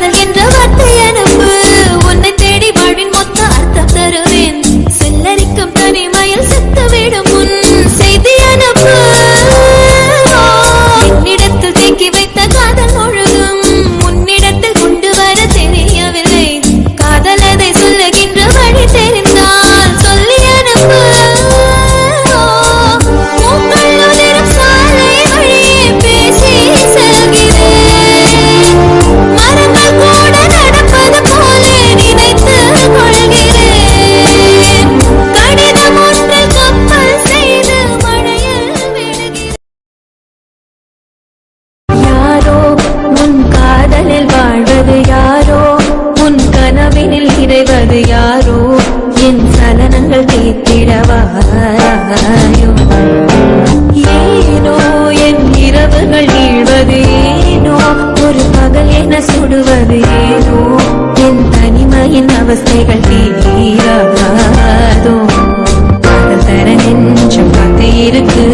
காதல் என்ற வார்த்தை அனுப்பு. உன்னை தேடி வாழ்வின் மொத்த அர்த்தம் தருவேன். செல்லரிக்கும் தனிமையில் செத்துவிடும் முன் செய்தி அனுப்பு. என்னிடத்தில் தேக்கி வைத்த காதல் முழுதும் முன்னிடத்தில் கொண்டு வர தெரியவில்லை. காதல் அதை சொல்லுகின்ற வழி தெரிந்தால் சொல்லி அனுப்பு. சாலை வழியே பேசி செல்கிறேன். மரங்கள் கூட நடப்பது போல நினைத்து கொள்கிறேன். கடிதம் ஒன்று கப்பல் செய்து மழையில் விடுகிறேன். யாரோ உன் காதலில் வாழ்வது யாரோ, உன் கனவினில் இறைவது யாரோ, என் சலனங்கள் தீர்த்திடவாராயோ. ஏனோ என் இரவுகள் வீழ்வது ஏனோ, ஒரு பகல் என சுடுவது ஏனோ, என் தனிமையின் அவஸ்தைகள் தீராதோ. காதல் தர நெஞ்சம் காத்து இருக்கு.